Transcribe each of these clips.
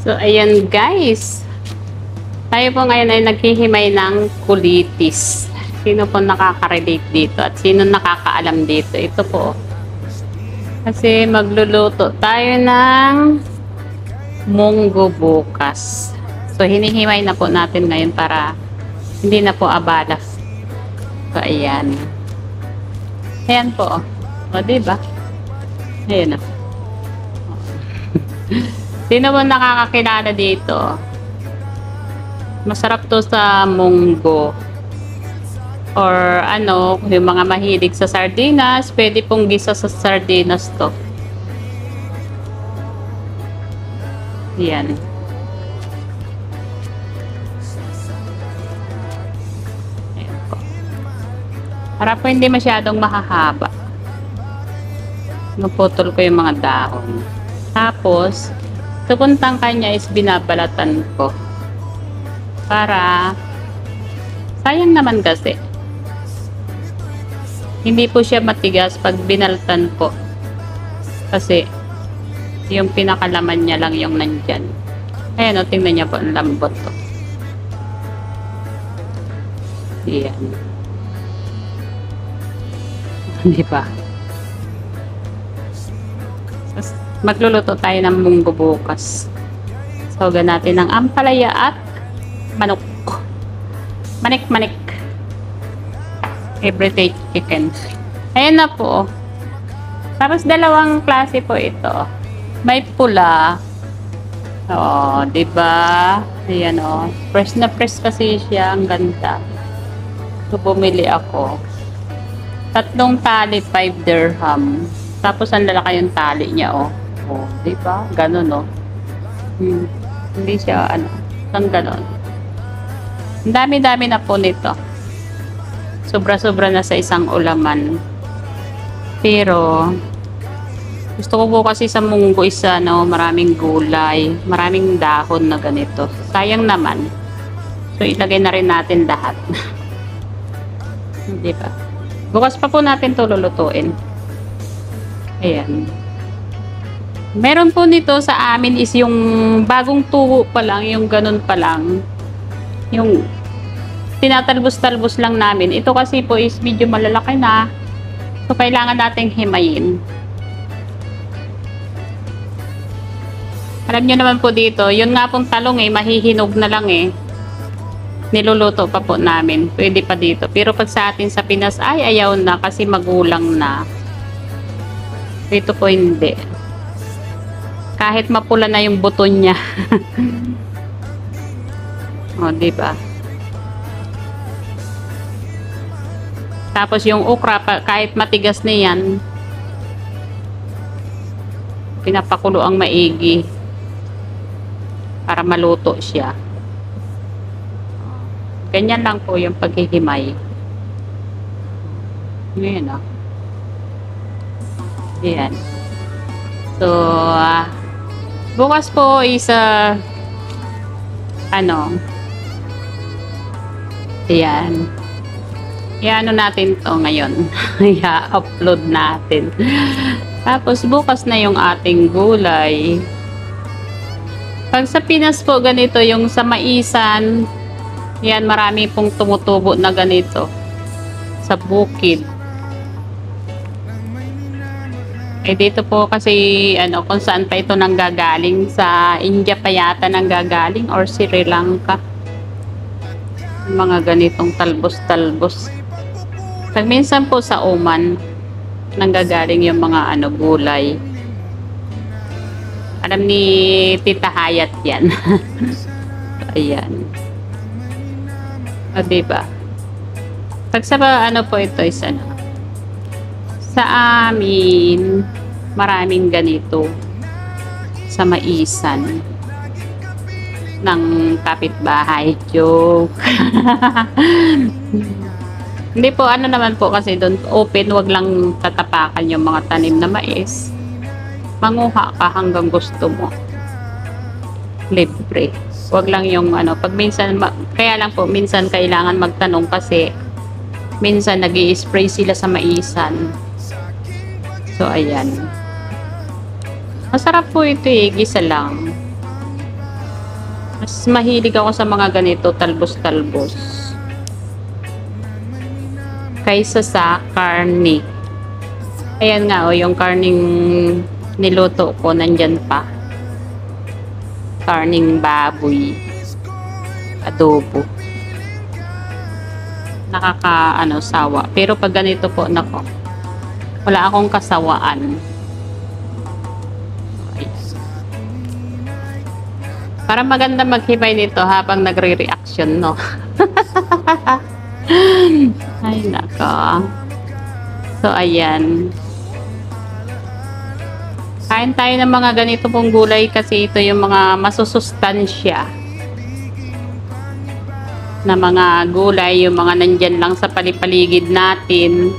So, ayan guys. Tayo po ngayon ay naghihimay ng kulitis. Sino po nakaka-relate dito at sino nakakaalam dito? Ito po. Kasi magluluto tayo ng munggo bukas. So, hinihimay na po natin ngayon para hindi na po abala. So, ayan. Ayan po. O, diba? Ayan na. Sino mo nakakakilala dito? Masarap to sa munggo. Or ano, yung mga mahilig sa sardinas, pwede pong gisa sa sardinas to. Yan. Ayan po. Para po hindi masyadong mahahaba. Naputol ko yung mga dahon. Tapos, tukuntang kanya is binabalatan ko. Para, sayang naman kasi. Hindi po siya matigas pag binaltan po. Kasi, yung pinakalaman niya lang yung nandyan. Ayan o, tingnan niya po, ang lambot to. Ayan. Hindi ba? Magluluto tayo ng munggo bukas. So, natin ng ampalaya at manok. Manik-manik. Everyday chicken. Ayan na po. Tapos, dalawang klase po ito. May pula. O, diba? Ayan o. Fresh na fresh kasi siya. Ang ganda. So, bumili ako. 3 tali, 5 dirham. Tapos, ang lalaki yung tali niya o. Oh, di ba? Ganun, no? Hindi siya, ano, lang ganun. Ang dami-dami na po nito. Sobra-sobra na sa isang ulaman. Pero, gusto ko po kasi sa munggo isa, no, maraming gulay, maraming dahon na ganito. Sayang naman. So, ilagay na rin natin lahat. Di ba? Bukas pa po natin ito lulutuin. Ayan. Meron po nito sa amin is yung bagong tubo pa lang, yung ganun pa lang. Yung tinatalbos-talbos lang namin. Ito kasi po is medyo malalaki na. So, kailangan nating himayin. Alam nyo naman po dito, yun nga pong talong mahihinog na lang niluluto pa po namin. Pwede pa dito. Pero pag sa atin sa Pinas, ay ayaw na kasi magulang na. Dito po hindi. Kahit mapula na yung buto niya. O, diba? Tapos yung okra, kahit matigas na yan, pinapakulo ang maigi para maluto siya. Ganyan lang po yung paghihimay. Ngayon o. Ayan. So, bukas po is ano, ayan. I-ano natin to ngayon. I-upload natin. Tapos, bukas na yung ating gulay. Pag sa Pinas po, ganito, yung sa maisan, yan, marami pong tumutubo na ganito. Sa bukid. Dito po kasi, ano, kung saan pa ito nanggagaling, sa India pa yata nanggagaling, or Sri Lanka. Mga ganitong talbos-talbos. Pag minsan po sa Oman, nanggagaling yung mga, ano, gulay. Alam ni Tita Hayat yan. Ayan. O, diba? Pag sa, ano po ito, is ano, sa amin, maraming ganito sa maisan ng kapitbahay. Joke. Hindi po, ano naman po kasi doon open, wag lang tatapakan yung mga tanim na mais. Manguha ka hanggang gusto mo. Libre. Wag lang yung ano, pag minsan, kaya lang po, minsan kailangan magtanong kasi minsan nag-i-spray sila sa maisan. So, ayan. Masarap po ito gisa lang. Mas mahilig ako sa mga ganito, talbos-talbos. Kaysa sa karne. Ayan nga, yung karning niluto ko, nandyan pa. Karning baboy. Adobo. Sawa. Pero pag ganito po, nako, wala akong kasawaan. Para maganda maghimay nito habang nagre-reaction, no? Ay, nako. So, ayan. Kain tayo ng mga ganito pong gulay kasi ito yung mga masusustansya na mga gulay, yung mga nandyan lang sa palipaligid natin.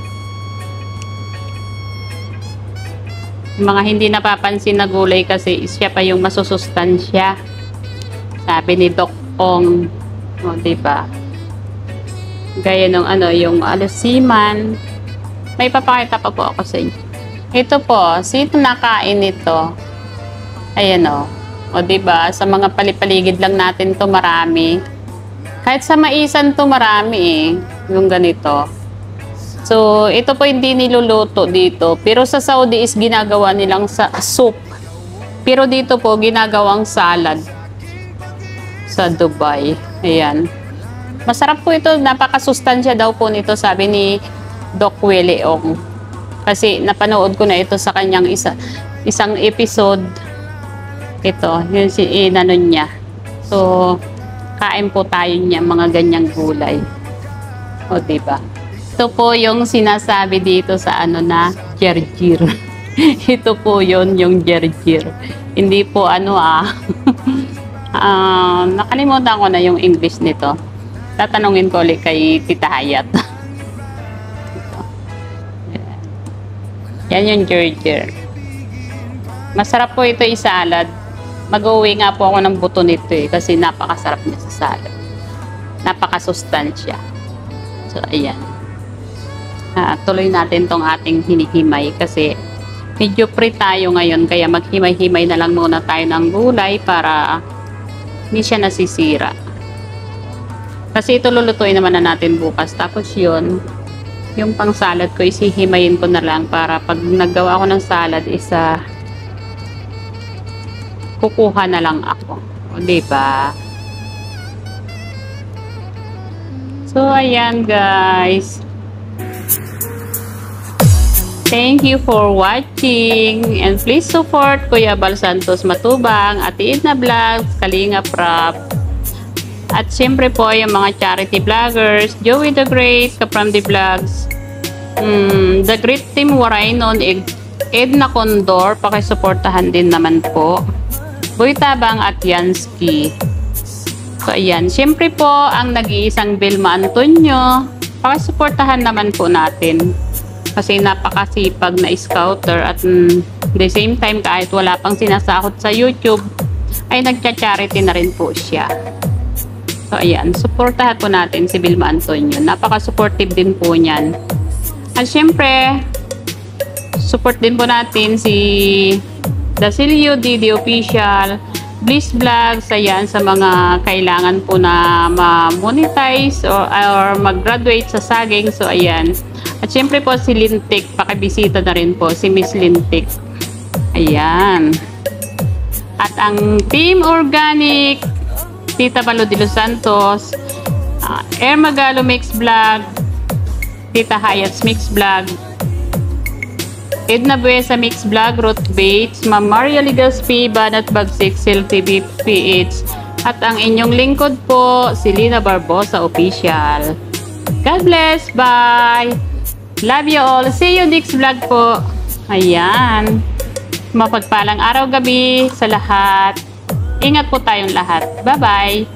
Yung mga hindi napapansin na gulay kasi siya pa yung masusustansya. Sabi ni Doc Ong, o, diba? Gaya nung yung alosiman. May papakita pa po ako sa inyo. Ito po, sino nakain ito? Ayan o, diba? Sa mga palipaligid lang natin to marami. Kahit sa maisan to marami yung ganito. So, ito po hindi niluluto dito. Pero sa Saudi is ginagawa nilang sa soup. Pero dito po ginagawang salad. Sa Dubai. Ayan. Masarap po ito. Napakasustansya daw po nito, sabi ni Doc Willie Ong. Kasi napanood ko na ito sa kanyang isang episode. Ito, yun inanon niya. So, kain po tayo niya mga ganyang gulay. O, diba? Ito po yung sinasabi dito sa gerjir. Ito po yun, yung gerjir. Hindi po nakalimutan ko na yung English nito. Tatanungin ko ulit kay Tita Hayat. Yan yung gerjir. Masarap po ito i-salad. Mag-uwi nga po ako ng buto nito kasi napakasarap niya sa salad. Napakasustansya. So, ayan. Tuloy natin tong ating hinihimay kasi medyo free tayo ngayon kaya maghimay-himay na lang muna tayo ng gulay para hindi siya nasisira. Kasi ito lulutuin naman na natin bukas. Tapos yun, yung pang salad ko isihimayin ko na lang para pag naggawa ko ng salad kukuha na lang ako. O, diba? So, ayan guys. Thank you for watching and please support Kuya Bal Santos Matubang, Ate Edna Vlogs, Kalinga Prab, at siyempre po yung mga charity vloggers, Joey the Great, Kapramdi Vlogs, The Great Team Warainon, Edna Condor, pakisuportahan din naman po, Boy Tabang at Yansky. So ayan, siyempre po ang nag-iisang Vilma Antonio, pakisuportahan naman po natin. Kasi napakasipag na scouter at the same time kahit wala pang sinasahod sa YouTube ay nagcha-charity na rin po siya. So ayan, supportahan po natin si Vilma Antonio. Napaka-supportive din po niyan. At syempre, support din po natin si Dasilio Didi Official, Bliss Vlogs, ayan, sa mga kailangan po na ma-monetize or mag-graduate sa saging. So ayan. At syempre po si Lintik, pakibisita na rin po si Miss Lintik. Ayan. At ang Team Organic, Tita Balo de los Santos, Air Magalo Mix Vlog, Tita Hayat's Mix Vlog, Edna Buesa Mix Vlog, Ruth Bates, Ma'am Maria Ligaspi, Banat Bagsik, TV PH, at ang inyong lingkod po, si Lina Barbosa Official. God bless, bye! Love you all. See you next vlog po. Ayan. Mapagpalang araw gabi sa lahat. Ingat po tayong lahat. Bye-bye.